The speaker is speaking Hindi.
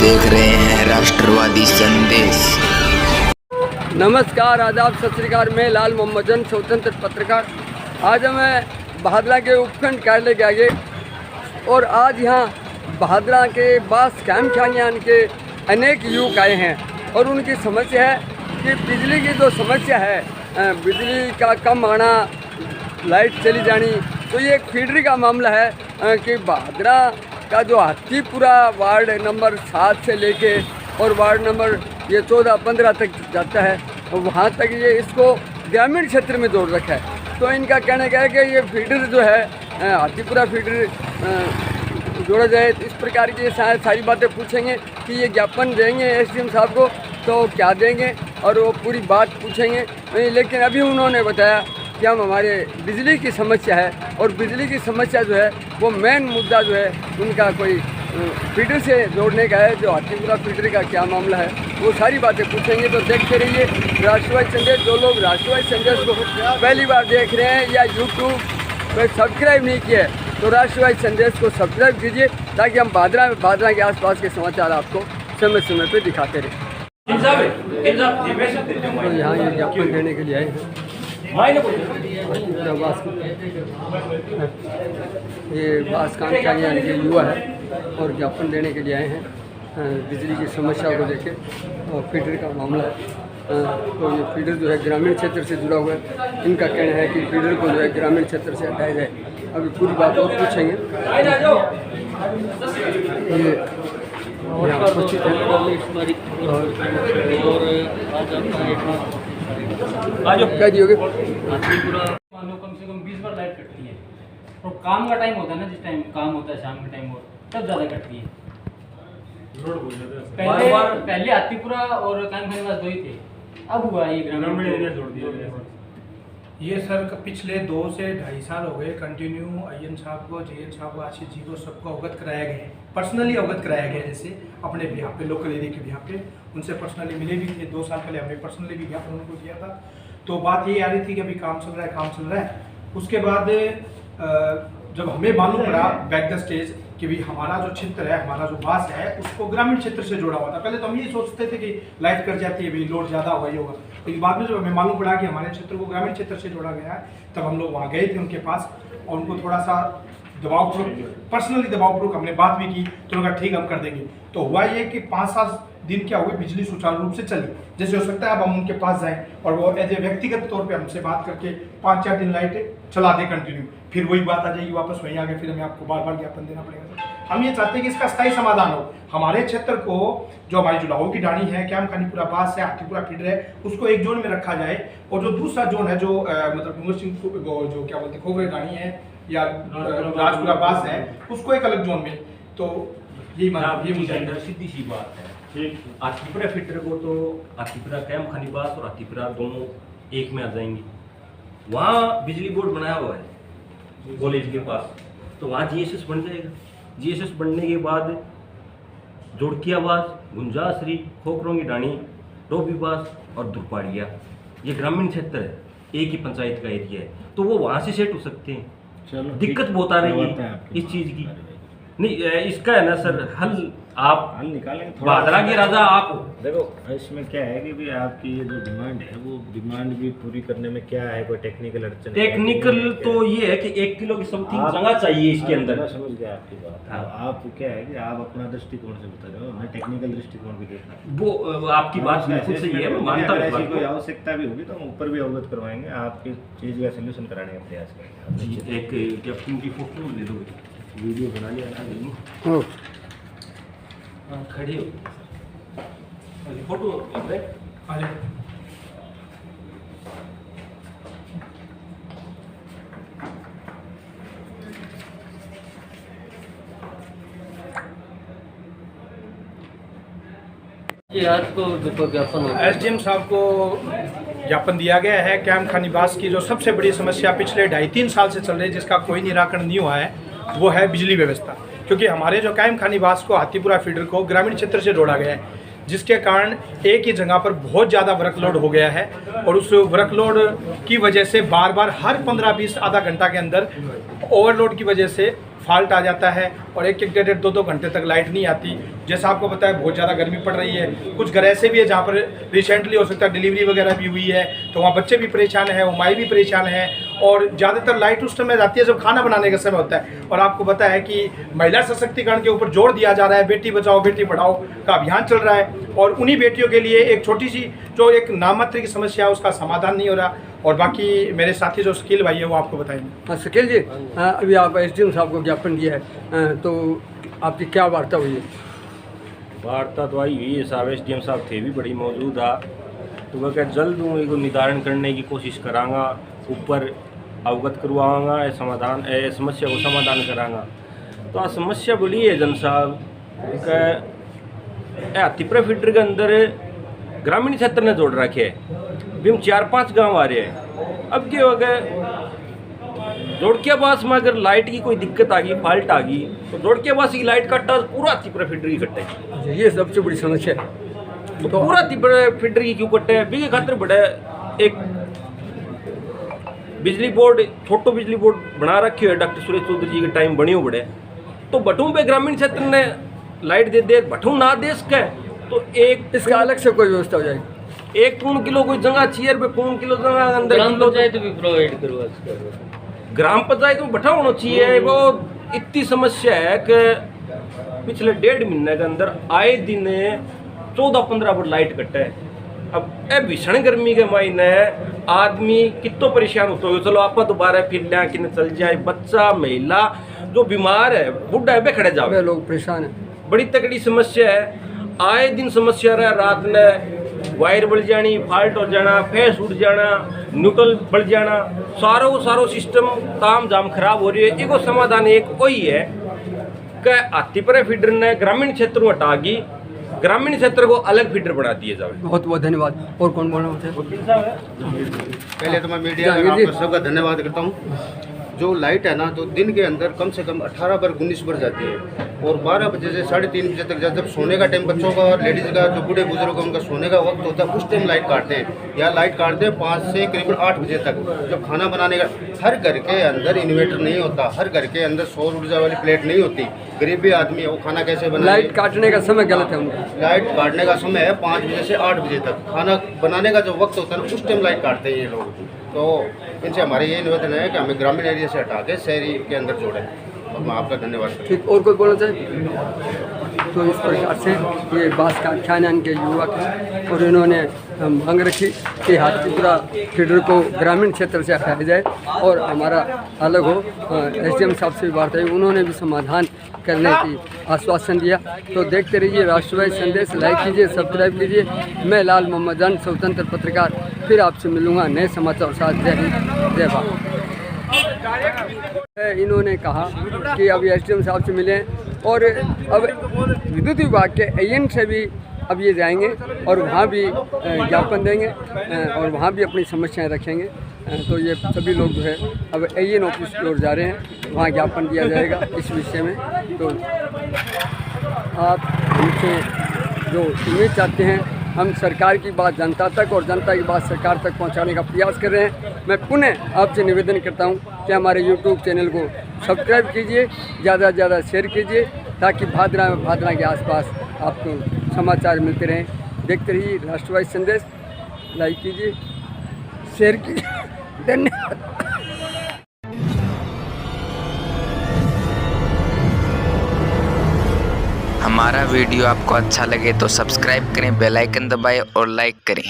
देख रहे हैं राष्ट्रवादी संदेश। नमस्कार, आदाब, सत श्री अकाल। मैं लाल मोहम्मद जन, स्वतंत्र पत्रकार। आज हमें भादरा के उपखंड कार्यालय के आगे और आज यहाँ भादरा के बास कैम्प खानियान के अनेक युवक आए हैं और उनकी समस्या है कि बिजली की जो समस्या है, बिजली का कम आना, लाइट चली जानी। तो ये एक फीडर का मामला है कि भादरा का जो हाथीपुरा वार्ड नंबर 7 से लेके और वार्ड नंबर ये 14-15 तक जाता है, वहाँ तक ये इसको ग्रामीण क्षेत्र में जोड़ रखा है। तो इनका कहना क्या है कि ये फीडर जो है हाथीपुरा फीडर जोड़ा जाए। तो इस प्रकार की सारी बातें पूछेंगे कि ये ज्ञापन देंगे एसडीएम साहब को तो क्या देंगे और वो पूरी बात पूछेंगे। लेकिन अभी उन्होंने बताया कि हम हमारे बिजली की समस्या है और बिजली की समस्या जो है वो मेन मुद्दा जो है उनका कोई फीडर से जोड़ने का है। जो हाथीपुरा फीडर का क्या मामला है वो सारी बातें पूछेंगे। तो देखते रहिए राष्ट्रवादी संदेश। जो लोग राष्ट्रवादी संदेश को पहली बार देख रहे हैं या यूट्यूब पर सब्सक्राइब नहीं किया है तो राष्ट्रवादी संदेश को सब्सक्राइब कीजिए ताकि हम भादरा के आसपास के समाचार आपको समय समय पर दिखाते रहें। तो यहाँ ये ज्ञापन देने के लिए आए हैं। ये बास काम यानी के युवा है और ज्ञापन देने के लिए आए हैं बिजली की समस्या को देखे और फीडर का मामला है। तो ये फीडर जो है ग्रामीण क्षेत्र से जुड़ा हुआ है। इनका कहना है कि फीडर को जो है ग्रामीण क्षेत्र से हटाया जाए। अभी पूरी बात और पूछेंगे। ये यहाँ उपस्थित है और क्या दियोगे? कम से कम 20 बार लाइट कटती है और काम का टाइम होता है ना, जिस टाइम काम होता है शाम के टाइम और तब ज़्यादा कटती है। पहले हाथीपुरा और कामखानीवास 2 ही थे, अब हुआ ये ग्रामीण एरिया जोड़ दिया। ये सर पिछले 2 से 2.5 साल हो गए कंटिन्यू आईएन साहब को, जेएन साहब को, आशीष जी को सबको अवगत कराया गया है। पर्सनली अवगत कराया गया है, जैसे अपने बिहार पे, लोकल एरिया के बिहार पे उनसे पर्सनली मिले भी थे। 2 साल पहले हमने पर्सनली भी ज्ञापन उनको दिया था। तो बात ये आ रही थी कि अभी काम चल रहा है। उसके बाद जब हमें मालूम पड़ा बैक द स्टेज कि भी हमारा जो क्षेत्र है, हमारा जो बास है उसको ग्रामीण क्षेत्र से जोड़ा हुआ था। पहले तो हम ये सोचते थे कि लाइट कट जाती है, भी लोड ज़्यादा हुआ ही होगा। लेकिन बाद में जब हमें मालूम पड़ा कि हमारे क्षेत्र को ग्रामीण क्षेत्र से जोड़ा गया है, तब हम लोग वहाँ गए थे उनके पास और उनको थोड़ा सा पर्सनली दबावपूर्वक हमने बात भी की। तो उन्होंने कहा ठीक हम कर देंगे। तो हुआ ये कि 5-7 दिन क्या हुए, बिजली सुचारू रूप से चली। जैसे हो सकता है अब हम उनके पास जाएं और वो एज ए व्यक्तिगत तौर पे हमसे बात करके 5-4 दिन लाइट चला दे कंटिन्यू, फिर वही बात आ जाएगी वापस वहीं आगे, फिर हमें आपको बार ज्ञापन देना पड़ेगा। हम ये चाहते हैं कि इसका स्थायी समाधान हो। हमारे क्षेत्र को जो हमारी जुलाहो की डाणी है, कैमखानीपुरा बास है, हाथीपुरा फीडर है, उसको एक जोन में रखा जाए और जो दूसरा जोन है जो मतलब जो क्या बोलते खोगरे डाणी है या राजपुरा बास है उसको एक अलग जोन में। तो ये सीधी सी बात है, हाथीपुरा फीडर को तो हाथीपुरा कैमखानीवास और हाथीपुरा दोनों एक में आ जाएंगे। वहाँ बिजली बोर्ड बनाया हुआ है कॉलेज के पास, तो वहाँ जीएसएस बन जाएगा। जीएसएस बनने के बाद जोड़कियाबास, गुंजाश्री, खोखरों की डाणी, डोबीबास और दुरपाड़िया, ये ग्रामीण क्षेत्र है, एक ही पंचायत का एरिया है, तो वो वहाँ से सेट हो सकते हैं। चलो दिक्कत बहुत आ रही है इस चीज़ की। नहीं, इसका है ना सर हल आप निकालेंगे। भादरा के राजा आप देखो, इसमें क्या है कि भी आपकी ये जो डिमांड है वो डिमांड भी पूरी करने में क्या है, कोई टेक्निकल अड़चन? टेक्निकल तो ये है कि 1 किलो की समथिंग जगह चाहिए इसके अंदर। समझ गया आपकी बात। हाँ। आप क्या है कि आप अपना दृष्टिकोण से बता रहे हो, मैं टेक्निकल दृष्टिकोण भी देख रहा हूँ। वो आपकी बात बिल्कुल सही है, मैं मानता हूँ। ऐसी कोई आवश्यकता भी होगी तो हम ऊपर भी अवगत करवाएंगे, आपकी चीज़ का सोल्यूशन कराने का प्रयास करेंगे। एक कैप्टन की फोटो ले लो, वीडियो बना लिया खड़ी हो फोटो एसडीएम साहब को ज्ञापन दिया गया है। कैमखानीवास की जो सबसे बड़ी समस्या पिछले 2.5-3 साल से चल रही है, जिसका कोई निराकरण नहीं हुआ है, वो है बिजली व्यवस्था। क्योंकि हमारे जो कैमखानीवास को, हाथीपुरा फीडर को ग्रामीण क्षेत्र से जोड़ा गया है, जिसके कारण एक ही जगह पर बहुत ज़्यादा वर्कलोड हो गया है और उस वर्कलोड की वजह से बार बार हर 15-20 आधा घंटा के अंदर ओवरलोड की वजह से फॉल्ट आ जाता है और एक 1-1.5-2 घंटे तक लाइट नहीं आती। जैसा आपको पता है बहुत ज़्यादा गर्मी पड़ रही है, कुछ घर ऐसे भी है जहाँ पर रिसेंटली हो सकता है डिलीवरी वगैरह भी हुई है, तो वहाँ बच्चे भी परेशान हैं, वो माई भी परेशान है। और ज़्यादातर लाइट उस समय आती है जब खाना बनाने का समय होता है। और आपको पता है कि महिला सशक्तिकरण के ऊपर जोर दिया जा रहा है, बेटी बचाओ बेटी पढ़ाओ का अभियान चल रहा है, और उन्हीं बेटियों के लिए एक छोटी सी जो एक नाममात्र की समस्या है उसका समाधान नहीं हो रहा। और बाकी मेरे साथी जो शकील भाई है वो आपको बताएंगे। हाँ शकील जी, अभी आप SDM साहब को ज्ञापन दिया है, तो आपकी क्या वार्ता हुई है? वार्ता तो आई हुई है साहब, SDM साहब थे भी बड़ी मौजूद आ, तो वह क्या जल्द हूँ एक निदारण करने की कोशिश करांगा, ऊपर अवगत करवाऊँगा, समाधान समस्या को समाधान करांगा। तो आ समस्या बड़ी है जन साहब का हाथीपुरा फीडर के अंदर ग्रामीण क्षेत्र ने जोड़ रखे है, भी 4-5 गांव आ रहे हैं। अब क्या हो गया, जोड़कियाबास में अगर लाइट की कोई दिक्कत आ गई, फॉल्ट आ गई, तो जोड़कियाबास की लाइट कट्टा पूरा हाथीपुरा फीडर की कट्टे। अच्छा, ये सबसे बड़ी समस्या है। तो पूरा हाथीपुरा फीडर की क्यों कट्टे है? भी खातर बड़ा एक बिजली बोर्ड, छोटो बिजली बोर्ड बना रखे है डॉक्टर सुरेश चौधरी जी के टाइम बनी हो बड़े, तो भटू पे ग्रामीण क्षेत्र ने लाइट दे दे, भटू ना दे सके तो एक इसका अलग से कोई व्यवस्था हो जाएगी। 1 पूर्ण किलो कोई जगह 6 रुपये पूर्ण किलो जगह अंदर ग्राम किलो पंचायत भी प्रोवाइड करवा ग्राम पंचायत में बैठा होना चाहिए। वो इतनी समस्या है कि पिछले 1.5 महीने के अंदर आए दिन 14-15 बार लाइट कटे है। अब ए भीषण गर्मी के महीने आदमी कितो परेशान होता हो, चलो आप दोबारा फिर लिया कि चल जाए, बच्चा महिला जो बीमार है बुढ़ा है खड़े जाओ, लोग परेशान हैं। बड़ी तगड़ी समस्या है। आए दिन समस्या रहा, रात ने वायर बढ़ जानी, फॉल्ट हो जाना, फेस उड़ जाना, न्यूट्रल बढ़ जाना, सारो सिस्टम ताम जाम खराब हो रही है। इसको समाधान एक वही है कि हाथीपुरा फीडर ने ग्रामीण क्षेत्र में हटा गई, ग्रामीण क्षेत्र को अलग फीडर बना दिए जाए। बहुत बहुत धन्यवाद। और कौन बोल रहा है? पहले तो मैं मीडिया में आपका सबका धन्यवाद करता हूँ। जो लाइट है ना, तो दिन के अंदर कम से कम 18 बार 19 बार जाती है, और 12 बजे से 3:30 बजे तक जब सोने का टाइम बच्चों का और लेडीज़ का, जो बूढ़े बुजुर्ग का उनका सोने का वक्त होता है, उस टाइम लाइट काटते हैं। या लाइट काटते हैं 5 से करीबन 8 बजे तक, जब खाना बनाने का। हर घर के अंदर इन्वर्टर नहीं होता, हर घर के अंदर सौर ऊर्जा वाली प्लेट नहीं होती। गरीब भी आदमी है, वो खाना कैसे बनाए? लाइट काटने का समय गलत है उनका। लाइट काटने का समय है 5 बजे से 8 बजे तक, खाना बनाने का जो वक्त होता है ना, उस टाइम लाइट काटते हैं ये लोग। तो इनसे हमारे ये निवेदन है कि हमें ग्रामीण एरिया से हटा के शहरी के अंदर जोड़ें। और मैं आपका धन्यवाद करता हूं। ठीक, और कोई बोलना चाहे? तो इस प्रकार से ये बास कारखाना के युवक हैं और इन्होंने मांग रखी कि हाथीपुरा फीडर को ग्रामीण क्षेत्र से हटाया जाए और हमारा अलग हो। SDM साहब से भी बात हुई, उन्होंने भी समाधान करने की आश्वासन दिया। तो देखते रहिए राष्ट्रवादी संदेश, लाइक कीजिए, सब्सक्राइब कीजिए। मैं लाल मोहम्मद जान, स्वतंत्र पत्रकार, फिर आपसे मिलूँगा नए समाचार साथ। जय हिंद, जय भारत। इन्होंने कहा कि अभी SDM साहब से मिले और अब विद्युत विभाग के AN से भी अब ये जाएंगे और वहाँ भी ज्ञापन देंगे और वहाँ भी अपनी समस्याएं रखेंगे। तो ये सभी लोग जो है अब AN ऑफिस की ओर जा रहे हैं, वहाँ ज्ञापन दिया जाएगा इस विषय में। तो आप हमसे जो उम्मीद चाहते हैं, हम सरकार की बात जनता तक और जनता की बात सरकार तक पहुंचाने का प्रयास कर रहे हैं। मैं पुनः आपसे निवेदन करता हूं कि हमारे YouTube चैनल को सब्सक्राइब कीजिए, ज़्यादा से ज़्यादा शेयर कीजिए, ताकि भादरा के आसपास आपको समाचार मिलते रहें। देखते रहिए राष्ट्रवादी संदेश, लाइक कीजिए, शेयर कीजिए। धन्यवाद। हमारा वीडियो आपको अच्छा लगे तो सब्सक्राइब करें, बेल आइकन दबाएं और लाइक करें।